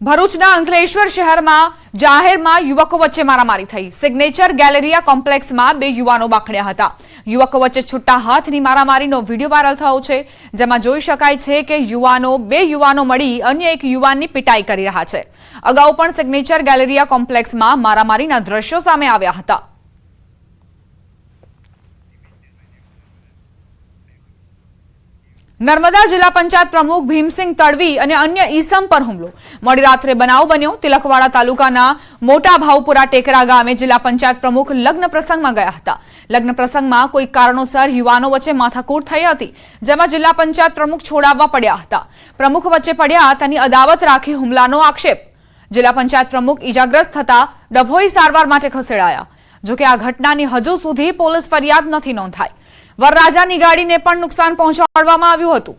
ભરૂચના અંકલેશ્વર શહેરમાં જાહેરમાં યુવકો વચ્ચે મારામારી થઈ। સિગ્નેચર ગેલેરિયા કોમ્પ્લેક્સમાં બે યુવાનો બાખડ્યા હતા। યુવકો વચ્ચે છૂટા હાથની મારામારીનો વિડીયો વાયરલ થયો છે, જેમાં જોઈ શકાય છે કે બે યુવાનો મળી અન્ય એક યુવાનની પિટાઈ કરી રહ્યા છે। અગાઉ પણ સિગ્નેચર ગેલેરિયા કોમ્પ્લેક્સમાં મારામારીના દ્રશ્યો સામે આવ્યા હતા। નર્મદા જિલ્લા પંચાયત પ્રમુખ ભીમસિંહ તડવી અને અન્ય ઈસમ પર હુમલો। મોડી રાત્રે બનાવ બન્યો। તિલકવાડા તાલુકાના મોટા ભાવપુરા ટેકરા ગામે જિલ્લા પંચાયત પ્રમુખ લગ્ન પ્રસંગમાં ગયા હતા। લગ્ન પ્રસંગમાં કોઈ કારણોસર યુવાનો વચ્ચે માથાકૂટ થઈ હતી, જેમાં જિલ્લા પંચાયત પ્રમુખ છોડાવવા પડ્યા હતા। પ્રમુખ વચ્ચે પડ્યા તેની અદાવત રાખી હુમલાનો આક્ષેપ। જિલ્લા પંચાયત પ્રમુખ ઈજાગ્રસ્ત થતા ડભોઈ સારવાર માટે ખસેડાયા। જોકે આ ઘટનાની હજુ સુધી પોલીસ ફરિયાદ નથી નોંધાઈ। વરરાજાની ગાડીને પણ નુકસાન પહોંચાડવામાં આવ્યું હતું।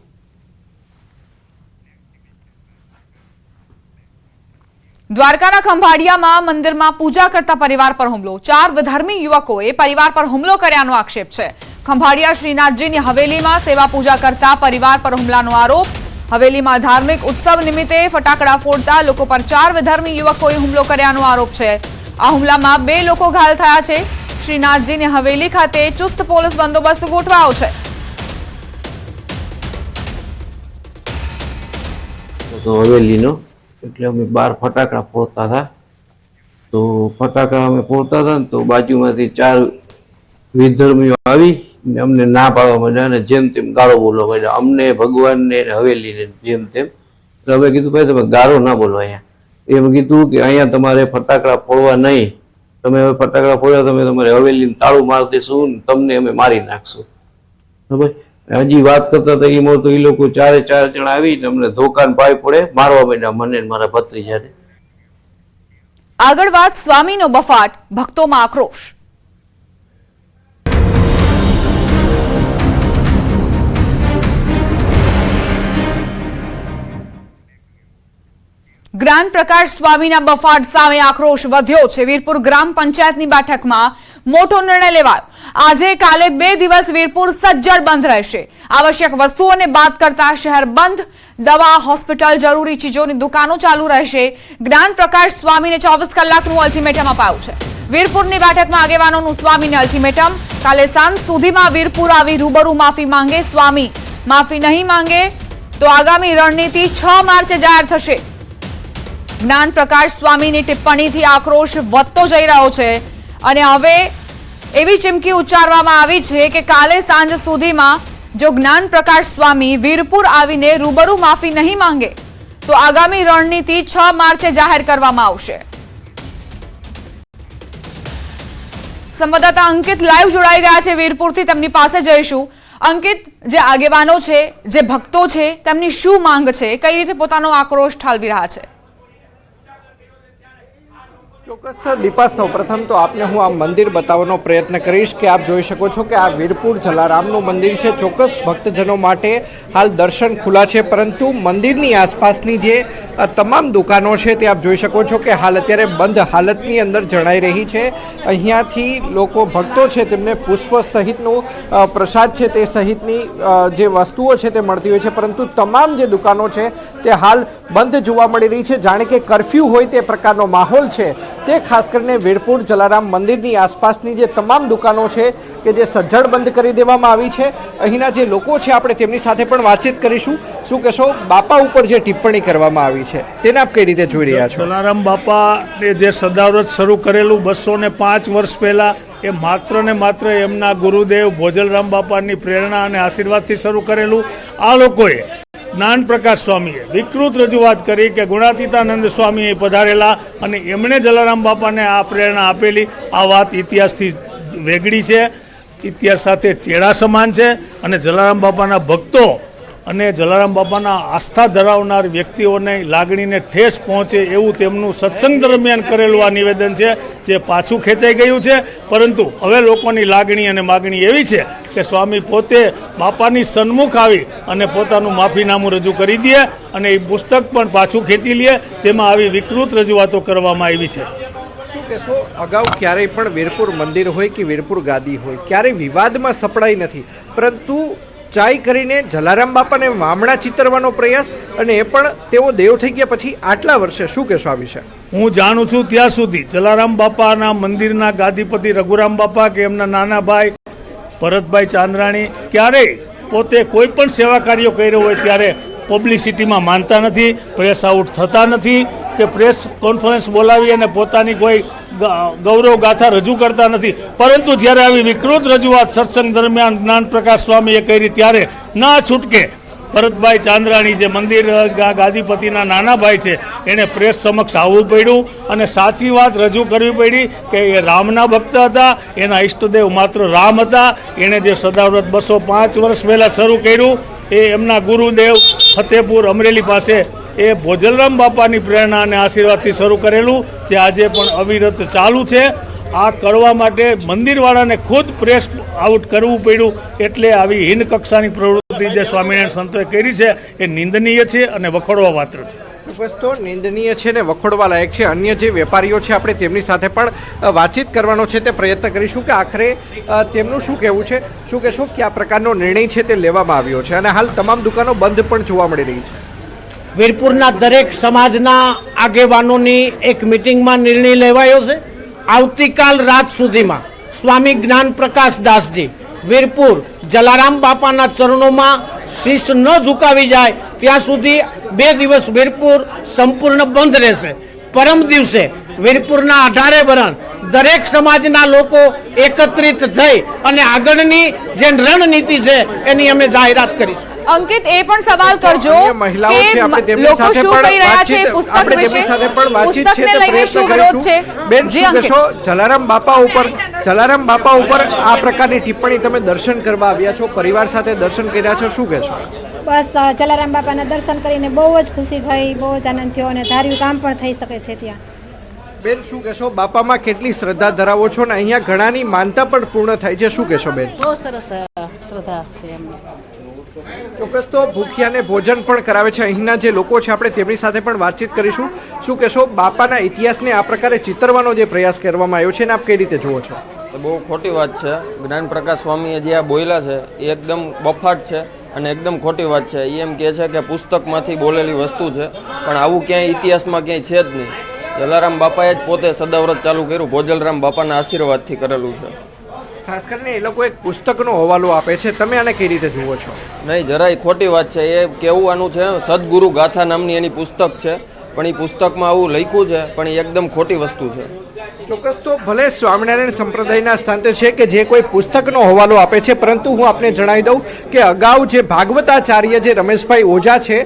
દ્વારકાના ખંભાળિયામાં મંદિરમાં પૂજા કરતા પરિવાર પર હુમલો। 4 વિધર્મી યુવકોએ પરિવાર પર હુમલો કર્યાનો આક્ષેપ છે। ખંભાળિયા શ્રીનાથજીની હવેલીમાં સેવા પૂજા કરતા પરિવાર પર હુમલાનો આરોપ। હવેલીમાં ધાર્મિક ઉત્સવ નિમિત્તે ફટાકડા ફોડતા લોકો પર 4 વિધર્મી યુવકોએ હુમલો કર્યાનો આરોપ છે। આ હુમલામાં 2 લોકો ઘાયલ થયા છે। શ્રીનાથજીની હવેલી ખાતે ચુસ્ત પોલીસ બંદોબસ્ત ગોઠવાયો છે। તો હવેલીનો એટલે અમે 12 ફટાકડા ફોડતા હતા। તો ફટાકડા અમે ફોડતા હતા તો બાજુમાંથી 4 વિધર્મીઓ આવી ને અમને ના પાડવા માંડ્યા અને જેમ તેમ ગાળો બોલવા માંડ્યા અમને, ભગવાનને, હવેલીને જેમ તેમ। તો અમે કીધું ભાઈ તમે ગાળો ના બોલો અહીંયા। એમ કીધું કે અહીંયા તમારે ફટાકડા ફોડવા નહીં, તમે હવે ફટાકડા ફોડ્યા તમે તમારે હવેલીને તાળું મારી દઈશું, તમને અમે મારી નાખશું। બરાબર, હજી વાત કરતા હતા એમાં તો એ લોકો 4 જણા આવીને અમને ધોકાન પાઈ પડે મારવા માંડ્યા, મને મારા ભત્રીજાને। આગળ વાત સ્વામીનો બફાટ, ભક્તોમાં આક્રોશ। જ્ઞાન પ્રકાશ સ્વામીના બફાટ સામે આક્રોશ વધ્યો છે। વીરપુર ગ્રામ પંચાયતની બેઠકમાં મોટો નિર્ણય લેવાયો। આજે કાલે 2 દિવસ વીરપુર સજ્જડ બંધ રહેશે। આવશ્યક વસ્તુઓને બાદ કરતા શહેર બંધ। દવા, હોસ્પિટલ, જરૂરી ચીજોની દુકાનો ચાલુ રહેશે। જ્ઞાન પ્રકાશ સ્વામીને 24 કલાકનું અલ્ટિમેટમ અપાયું છે। વીરપુરની બેઠકમાં આગેવાનોનું સ્વામીને અલ્ટિમેટમ। કાલે સાંજ સુધીમાં વીરપુર આવી રૂબરૂ માફી માંગે સ્વામી। માફી નહીં માંગે તો આગામી રણનીતિ 6 માર્ચે જાહેર થશે। જ્ઞાન પ્રકાશ સ્વામીની ટિપ્પણીથી આક્રોશ વધતો જઈ રહ્યો છે અને હવે એવી ચીમકી ઉચ્ચારવામાં આવી છે કે કાલે સાંજ સુધીમાં જો જ્ઞાન પ્રકાશ સ્વામી વીરપુર આવીને રૂબરૂ માફી નહીં માંગે તો આગામી રણનીતિ 6 માર્ચે જાહેર કરવામાં આવશે। સંવાદદાતા અંકિત લાઈવ જોડાઈ ગયા છે વીરપુરથી, તેમની પાસે જઈશું। અંકિત, જે આગેવાનો છે, જે ભક્તો છે, તેમની શું માંગ છે, કઈ રીતે પોતાનો આક્રોશ ઠાલવી રહ્યા છે? ચોક્કસ દીપા, સૌપ્રથમ તો આપને હું આ મંદિર બતાવવાનો પ્રયત્ન કરીશ કે આપ જોઈ શકો છો કે આ વીરપુર જલારામનું મંદિર છે। ચોક્કસ ભક્તજનો માટે હાલ દર્શન ખુલ્લા છે, પરંતુ મંદિરની આસપાસની જે તમામ દુકાનો છે તે આપ જોઈ શકો છો કે હાલ અત્યારે બંધ હાલતની અંદર જણાઈ રહી છે। અહીંયાથી લોકો, ભક્તો છે, તેમને પુષ્પ સહિતનું પ્રસાદ છે તે સહિતની જે વસ્તુઓ છે તે મળતી હોય છે, પરંતુ તમામ જે દુકાનો છે તે હાલ બંધ જોવા મળી રહી છે। જાણે કે કર્ફ્યુ હોય તે પ્રકારનો માહોલ છે। તે ખાસ કરીને વીરપુર જલારામ મંદિરની આસપાસની જે તમામ દુકાનો છે કે જે સજ્જડ બંધ કરી દેવામાં આવી છે। અહીંના જે લોકો છે આપણે તેમની સાથે પણ વાતચીત કરીશું। શું કહેશો, બાપા ઉપર જે ટિપ્પણી કરવામાં આવી છે તેને આપ કઈ રીતે જોઈ રહ્યા છો? જલારામ બાપાએ જે સદાવ્રત શરૂ કરેલું 205 વર્ષ પહેલા, એ માત્ર ને માત્ર એમના ગુરુદેવ ભોજલરામ બાપાની પ્રેરણા અને આશીર્વાદથી શરૂ કરેલું। આ લોકોએ જ્ઞાન પ્રકાશ સ્વામીએ વિકૃત રજૂઆત કરી કે ગુણાતીતાનંદ સ્વામી પધારેલા અને એમણે જલારામ બાપાને આ પ્રેરણા આપેલી। આ વાત ઇતિહાસથી વેગળી છે, ઇતિહાસ સાથે ચેડા સમાન છે અને જલારામ બાપાના ભક્તો અને જલારામ બાપાના આસ્થા ધરાવનાર વ્યક્તિઓને લાગણીને ઠેસ પહોંચે એવું તેમનું સત્સંગ દરમિયાન કરેલું આ નિવેદન છે, જે પાછું ખેંચાઈ ગયું છે। પરંતુ હવે લોકોની લાગણી અને માગણી એવી છે કે સ્વામી પોતે બાપાની સન્મુખ આવી અને પોતાનું માફીનામું રજૂ કરી દે અને એ પુસ્તક પણ પાછું ખેંચી લે, જેમાં આવી વિકૃત રજૂઆતો કરવામાં આવી છે। શું કહેશો, અગાઉ ક્યારેય પણ વીરપુર મંદિર હોય કે વીરપુર ગાદી હોય ક્યારેય વિવાદમાં સપડાઈ નથી, પરંતુ ઊંચાઈ કરીને જલારામ બાપાને વામણા ચિતરવાનો પ્રયાસ, અને એ પણ તેઓ દેવ થઈ ગયા પછી આટલા વર્ષે, શું કહેશો આ વિશે? હું જાણું છું ત્યાં સુધી જલારામ બાપાના મંદિરના ગાદીપતિ રઘુરામ બાપા કે એમના નાના ભાઈ ભરતભાઈ ચાંદ્રાણી ક્યારેય પોતે કોઈ પણ સેવા કાર્યો કર્યો હોય ત્યારે પબ્લિસિટીમાં માનતા નથી, પ્રેસ આઉટ થતા નથી કે પ્રેસ કોન્ફરન્સ બોલાવી અને પોતાની કોઈ ગૌરવ ગાથા રજૂ કરતા નથી. પરંતુ જ્યારે આવી વિકૃત રજૂઆત સત્સંગ દરમિયાન જ્ઞાનપ્રકાશ સ્વામીએ કરી ત્યારે ના છૂટકે ભરતભાઈ ચાંદ્રાણી જે મંદિર ગાદીપતિના નાના ભાઈ છે એણે પ્રેસ સમક્ષ આવવું પડ્યું અને સાચી વાત રજૂ કરવી પડી કે એ રામના ભક્ત હતા, એના ઈષ્ટદેવ માત્ર રામ હતા. એણે જે સદાવ્રત 205 વર્ષ પહેલાં શરૂ કર્યું એ એમના ગુરુદેવ ફતેપુર અમરેલી પાસે એ ભોજલરામ બાપાની પ્રેરણા અને આશીર્વાદથી શરૂ કરેલું જે આજે પણ અવિરત ચાલુ છે. આ કરવા માટે મંદિરવાળાને ખુદ પ્રેસ આઉટ કરવું પડ્યું. એટલે આવી હીન કક્ષાની પ્રવૃત્તિ જે સ્વામિનારાયણ સંતોએ કરી છે એ નિંદનીય છે અને વખોડવા પાત્ર છે. ચોક્કસ તો નિંદનીય છે ને વખોડવા લાયક છે. અન્ય જે વેપારીઓ છે આપણે તેમની સાથે પણ વાતચીત કરવાનો છે તે પ્રયત્ન કરીશું કે આખરે તેમનું શું કહેવું છે. શું કહેશો કે આ પ્રકારનો નિર્ણય છે તે લેવામાં આવ્યો છે અને હાલ તમામ દુકાનો બંધ પણ જોવા મળી રહી છે? વીરપુરના દરેક સમાજના આગેવાનોની એક મિટિંગમાં નિર્ણય લેવાયો છે. આવતીકાલ રાત સુધીમાં સ્વામી જ્ઞાન પ્રકાશ દાસજી વીરપુર જલારામ બાપાના ચરણોમાં શીશ ન ઝુકાવી જાય ત્યાં સુધી 2 દિવસ વીરપુર સંપૂર્ણ બંધ રહેશે. પરમ દિવસે વીરપુરના 18 વરણ દરેક સમાજના લોકો એકત્રિત થઈ અને આગળની જે રણનીતિ છે એની અમે જાહેરાત કરીશું. અંકિત, એ પણ સવાલ કરજો મહિલાઓ છે આપણે કે તેમની લોકો સાથે શું કહી રહ્યા છે પણ પુસ્તક આપણે તેમની વિશે, સાથે પણ વાતચીત છે પુસ્તકને તે લઈને પ્રયત્ન શું વિરોધ છે? કરીશું. બેન, જી શું અંકિત. કહેશો જલારામ બાપા ઉપર આ પ્રકારની ટિપ્પણી? તમે દર્શન કરવા આવ્યા છો, પરિવાર સાથે દર્શન કર્યા છો, શું કહેશો? બસ જલારામ બાપાના દર્શન કરીને બહુ જ ખુશી થઈ, બહુ જ આનંદ થયો અને ધાર્યું કામ પણ થઈ શકે છે ત્યાં. બેન, શું કહેશો? બાપામાં કેટલી શ્રદ્ધા ધરાવો છો ને અહીંયા ઘણાની માનતા પણ પૂર્ણ થાય છે, શું કહેશો બેન? બહુ સરસ શ્રદ્ધા છે એમને. ચોક્કસ તો ભૂખ્યાને ભોજન પણ કરાવે છે અહીંના જે લોકો છે આપણે તેમની સાથે પણ વાતચીત કરીશું. શું કહેશો? બાપાના ઇતિહાસને આ પ્રકારે ચિતરવાનો જે પ્રયાસ કરવામાં આવ્યો છે ને આપ કઈ રીતે જુઓ છો? બહુ ખોટી વાત છે. જ્ઞાન પ્રકાશ સ્વામીએ જે આ બોલ્યા છે એ એકદમ બફાટ છે અને એકદમ ખોટી વાત છે. એ એમ કહે છે કે પુસ્તકમાંથી બોલેલી વસ્તુ છે, પણ આવું ક્યાંય ઇતિહાસમાં ક્યાંય છે જ નહીં. જલારામ બાપાએ જ પોતે સદાવ્રત ચાલુ કર્યું, ભોજલરામ બાપાના આશીર્વાદથી કરેલું છે. ખાસ કરીને એ લોકો એક પુસ્તકનો હવાલો આપે છે, તમે આને કઈ રીતે જુઓ છો? નહીં, જરાય ખોટી વાત છે. એ કહેવાનું છે સદગુરુ ગાથા નામની એની પુસ્તક છે, પણ એ પુસ્તકમાં આવું લખ્યું છે, પણ એ એકદમ ખોટી વસ્તુ છે. ચોક્કસ તો ભલે સ્વામિનારાયણ સંપ્રદાયના સંત છે કે જે કોઈ પુસ્તકનો હવાલો આપે છે, પરંતુ હું આપને જણાવી દઉં કે અગાઉ જે ભાગવતાચાર્ય જે રમેશભાઈ ઓઝા છે,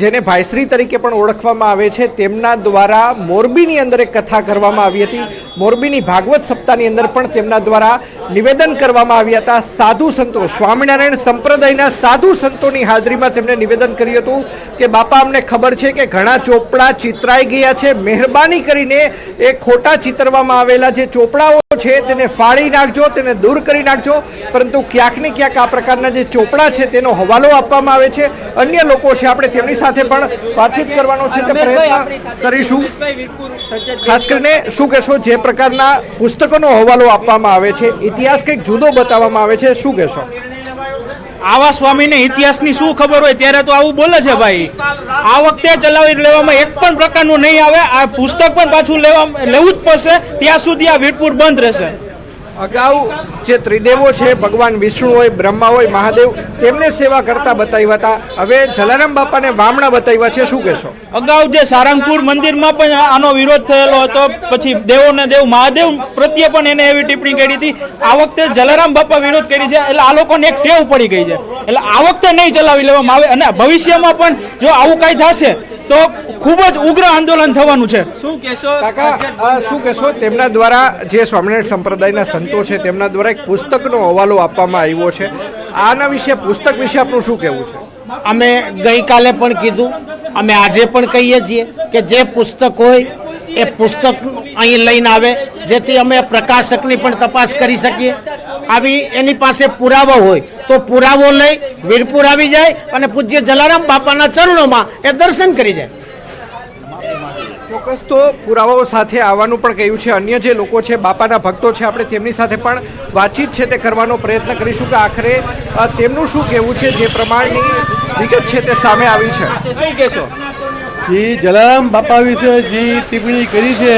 જેને ભાઈશ્રી તરીકે પણ ઓળખવામાં આવે છે, તેમના દ્વારા મોરબીની અંદર એક કથા કરવામાં આવી હતી. મોરબીની ભાગવત સપ્તાહની અંદર પણ તેમના દ્વારા નિવેદન કરવામાં આવ્યા હતા. સાધુ સંતો, સ્વામિનારાયણ સંપ્રદાયના સાધુ સંતોની હાજરીમાં તેમણે નિવેદન કર્યું હતું કે બાપા, અમને ખબર છે કે ઘણા ચોપડા ચિતરાઈ ગયા છે, મહેરબાની કરીને એ ખોટા ચિતરવામાં આવેલા જે ચોપડાઓ છે તેને ફાડી નાખજો, તેને દૂર કરી નાખજો. પરંતુ ક્યાંક ને ક્યાંક આ પ્રકારના જે ચોપડા છે તેનો હવાલો આપવામાં આવે છે. અન્ય લોકો છે આપણે તેમની સાથે પણ વાતચીત કરવાનો છે તે પ્રયત્ન કરીશું. ખાસ કરીને શું કહેશો? જે પ્રકારના પુસ્તકોનો હવાલો આપવામાં આવે છે, ઇતિહાસ કંઈક જુદો બતાવવામાં આવે છે, શું કહેશો? આવા સ્વામીને ઇતિહાસની શું ખબર હોય ત્યારે તો આવું બોલે છે ભાઈ. આ વખતે ચલાવી લેવામાં એક પણ પ્રકારનું નહીં આવે. આ પુસ્તક પણ પાછું લેવું જ પડશે. ત્યાં સુધી આ વીરપુર બંધ રહેશે. અગાઉ જે ત્રિદેવો છે, ભગવાન વિષ્ણુ હોય, બ્રહ્મા હોય, મહાદેવ, તેમને સેવા કરતા બતાવ્યા હતા. હવે જલારામ બાપાને વામણા બતાવ્યા છે, શું કહેશો? અગાઉ જે સારંગપુર મંદિરમાં પણ આનો વિરોધ થયેલો હતો, પછી દેવોને દેવ મહાદેવ પ્રત્યે પણ એને એવી ટિપ્પણી કરી હતી. આ વખતે જલારામ બાપા વિરોધ કરી છે, એટલે આ લોકોને એક ટેવ પડી ગઈ છે. એટલે આ વખતે નહીં ચલાવી લેવામાં આવે અને ભવિષ્યમાં પણ જો આવું કાંઈ થશે તો ખૂબ જ ઉગ્ર આંદોલન થવાનું છે. કાકા, શું કહેશો? તેમના દ્વારા જે સ્વામિનારાયણ સંપ્રદાયના સંતો છે તેમના દ્વારા એક પુસ્તકનો હવાલો આપવામાં આવ્યો છે. આના વિશે, પુસ્તક વિશે આપનું શું કહેવું છે? અમે ગઈકાલે પણ કીધું, અમે આજે પણ કહીએ છીએ કે જે પુસ્તક હોય એ પુસ્તક અહીં લઈને આવે, જેથી અમે પ્રકાશકની પણ તપાસ કરી શકીએ. આવી એની પાસે પુરાવો હોય તો પુરાવો લઈ વીરપુર આવી જાય અને પૂજ્ય જલારામ બાપાના ચરણોમાં એ દર્શન કરી જાય. ચોક્કસ તો પુરાવાઓ સાથે આવવાનું પણ કહ્યું છે. અન્ય જે લોકો છે, બાપાના ભક્તો છે, આપણે તેમની સાથે પણ વાતચીત છે તે કરવાનો પ્રયત્ન કરીશું કે આખરે તેમનું શું કહેવું છે. જે પ્રમાણની વિગત છે તે સામે આવી છે. શું કહેશો? જે જલારામ બાપા વિશે જે ટિપ્પણી કરી છે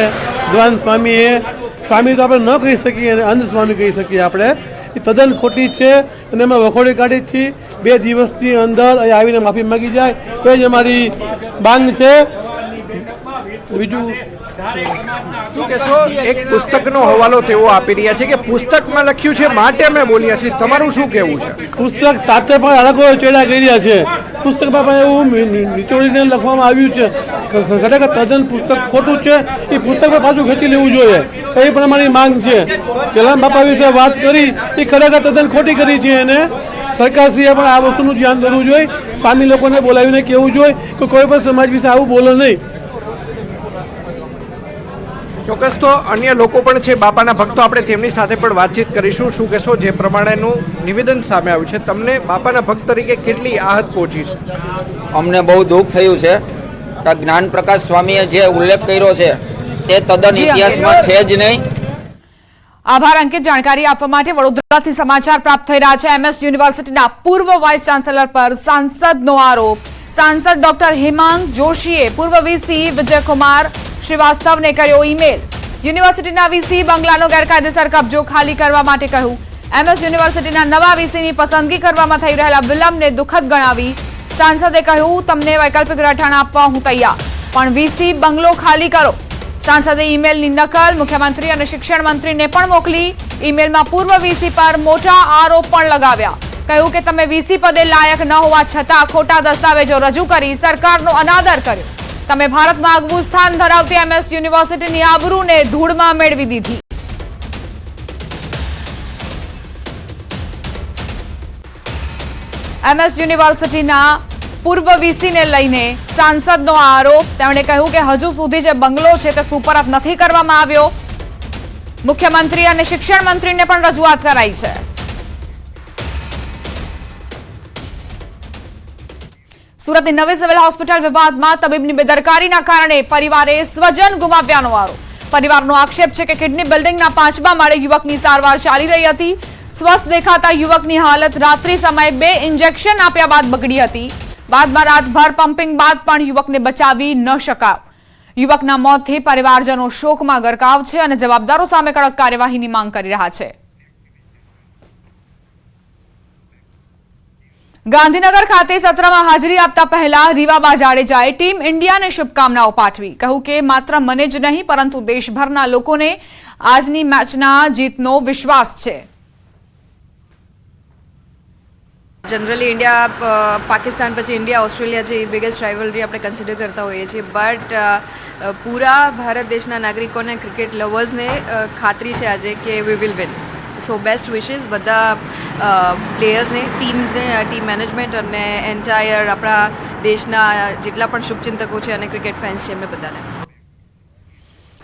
દ્વાન સ્વામીએ, સ્વામી તો આપણે ન કહી શકીએ અને અંધ સ્વામી કહી શકીએ આપણે, એ તદ્દન ખોટી છે અને અમે વખોડી કાઢી છીએ. 2 દિવસની અંદર અહીં આવીને માફી માગી જાય તો જ અમારી માંગ છે. બીજું શું કહેશો? એક પુસ્તકનો હવાલો તેઓ આપી રહ્યા છે કે પુસ્તકમાં લખ્યું છે માટે અમે બોલ્યા છીએ. તમારું શું કહેવું છે? પુસ્તક સાથે પણ અલગો ચેડા કર્યા છે. પુસ્તકમાં પણ એવું નિચોડીને લખવામાં આવ્યું છે. ખરેખર તદ્દન પુસ્તક ખોટું છે. એ પુસ્તક પર પાછું ખેંચી લેવું જોઈએ એ પણ અમારી માંગ છે. જલારામ બાપા વિશે વાત કરી એ ખરેખર તદ્દન ખોટી કરી છે અને સરકારશ્રીએ પણ આ વસ્તુનું ધ્યાન દોરવું જોઈએ. સ્વામી લોકોને બોલાવીને કહેવું જોઈએ કે કોઈ પણ સમાજ વિશે આવું બોલો નહીં. ચોક્કસ તો અન્ય લોકો પણ છે, બાપાના ભક્તો, આપણે તેમની સાથે પણ વાતચીત કરીશું. શું કહેશો? જે પ્રમાણેનું નિવેદન સામે આવ્યું છે, તમને બાપાના ભક્ત તરીકે કેટલી આહત પહોંચી છે? અમને બહુ દુઃખ થયું છે કે જ્ઞાન પ્રકાશ સ્વામીએ જે ઉલ્લેખ કર્યો છે તે તદ્દન ઇતિહાસમાં છે જ નહીં. આભાર અંકિત. જાણકારી આપવા માટે વડોદરાથી સમાચાર પ્રાપ્ત થઈ રહ્યા છે. MS યુનિવર્સિટીના પૂર્વ વાઇસ ચાન્સેલર પર સાંસદનો આરોપ. સાંસદ ડોક્ટર હેમાંગ જોશીએ પૂર્વ VC વિજયકુમાર શ્રીવાસ્તવને કર્યો ઈમેલ. યુનિવર્સિટીના VC બંગલાનો ગેરકાયદેસર કબજો ખાલી કરવા માટે કહ્યું. MS યુનિવર્સિટીના નવા VCની પસંદગી કરવામાં થઈ રહેલા વિલંબને દુઃખદ ગણાવી સાંસદે કહ્યું, તમને વૈકલ્પિક રહેઠાણ આપવા હું તૈયાર, પણ VC બંગલો ખાલી કરો. સાંસદે ઈમેલની નકલ મુખ્યમંત્રી અને શિક્ષણ મંત્રીને પણ મોકલી. ઈમેલમાં પૂર્વ VC પર મોટા આરોપ પણ લગાવ્યા. કહ્યું કે તમે VC પદે લાયક ન હોવા છતાં ખોટા દસ્તાવેજો રજૂ કરી સરકારનો અનાદર કર્યો. તમે ભારતમાં આગવું સ્થાન ધરાવતી MS યુનિવર્સિટીની આબરૂને ધૂળમાં મેળવી દીધી. MS યુનિવર્સિટીના પૂર્વ VCને લઈને સાંસદનો આરોપ. તેમણે કહ્યું કે હજુ સુધી જે બંગલો છે તે સુપરત નથી કરવામાં આવ્યો. મુખ્યમંત્રી અને શિક્ષણ મંત્રીને પણ રજૂઆત કરાઈ છે. સુરતની નવી સિવિલ હોસ્પિટલ વિવાદમાં તબીબની બેદરકારીના કારણે પરિવારે સ્વજન ગુમાવ્યાનો આરોપ. પરિવારનો આક્ષેપ છે કે કિડની બિલ્ડિંગના 5મા માળે યુવકની સારવાર ચાલી રહી હતી. સ્વસ્થ દેખાતા યુવકની હાલત રાત્રિ સમયે 2 ઇન્જેક્શન આપ્યા બાદ બગડી હતી. બાદમાં રાતભર પમ્પિંગ બાદ પણ યુવકને બચાવી ન શકાયો. યુવકના મોતથી પરિવારજનો શોકમાં ગરકાવ છે અને જવાબદારો સામે કડક કાર્યવાહીની માંગ કરી રહ્યા છે. ગાંધીનગર ખાતે સત્રમાં હાજરી આપતા પહેલા રીવાબા જાડેજાએ ટીમ ઇન્ડિયાને શુભકામનાઓ પાઠવી. કહ્યું કે માત્ર મને જ નહીં પરંતુ દેશભરના લોકોને આજની મેચના જીતનો વિશ્વાસ છે. જનરલી ઇન્ડિયા પાકિસ્તાન પછી ઇન્ડિયા ઓસ્ટ્રેલિયા જે બિગેસ્ટ રાઇવલરી આપણે કન્સિડર કરતા હોઈએ છીએ, બટ પૂરા ભારત દેશના નાગરિકોને, ક્રિકેટ લવર્સને ખાતરી છે આજે કે we will win. So best wishes બધા પ્લેયર્સને, ટીમ્સને, ટીમ મેનેજમેન્ટ અને એન્ટાયર આપણા દેશના જેટલા પણ શુભચિંતકો છે અને ક્રિકેટ ફેન્સ છે એમને બધાને.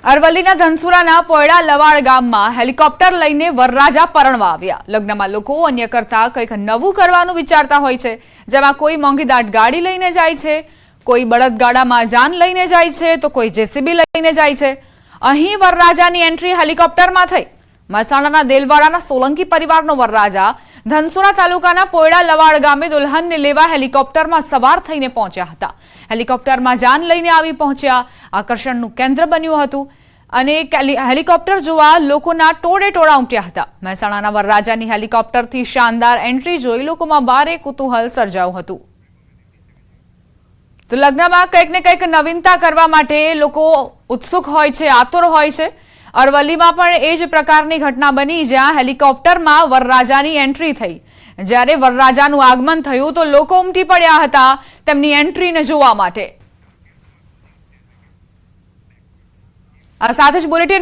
અરવલ્લીના ધનસુરાના પોયડા લવાડ ગામમાં હેલિકોપ્ટર લઈને વરરાજા પરણવા આવ્યા. લગ્નમાં લોકો અન્ય કરતા કંઈક નવું કરવાનું વિચારતા હોય છે, જેમાં કોઈ મોંઘીદાટ ગાડી લઈને જાય છે, કોઈ બળદગાડામાં જાન લઈને જાય છે, તો કોઈ JCB લઈને જાય છે. અહીં વરરાજાની એન્ટ્રી હેલિકોપ્ટરમાં થઈ. મહેસાણાના દેલવાડાના સોલંકી પરિવારનો વરરાજા ધનસુરા તાલુકાના પોયડા લવાડ ગામે દુલ્હનને લેવા હેલિકોપ્ટરમાં સવાર થઈને પહોંચ્યા હતા. હેલિકોપ્ટરમાં જાન લઈને આવી પહોંચ્યા. આકર્ષણનું કેન્દ્ર બન્યું હતું અને હેલિકોપ્ટર જોવા લોકોના ટોળે ટોળા ઉમટ્યા હતા. મહેસાણાના વરરાજાની હેલિકોપ્ટરથી શાનદાર એન્ટ્રી જોઈ લોકોમાં ભારે કુતૂહલ સર્જાયું હતું. તો લગ્નમાં કંઈક ને કંઈક નવીનતા કરવા માટે લોકો ઉત્સુક હોય છે, આતુર હોય છે. અરવલ્લીમાં પણ એ જ પ્રકારની ઘટના બની, જ્યાં હેલિકોપ્ટરમાં વરરાજાની એન્ટ્રી થઈ. જ્યારે વરરાજાનું આગમન થયું તો લોકો ઉમટી પડ્યા હતા તેમની એન્ટ્રીને જોવા માટે. આ સાથે જ બુલેટિન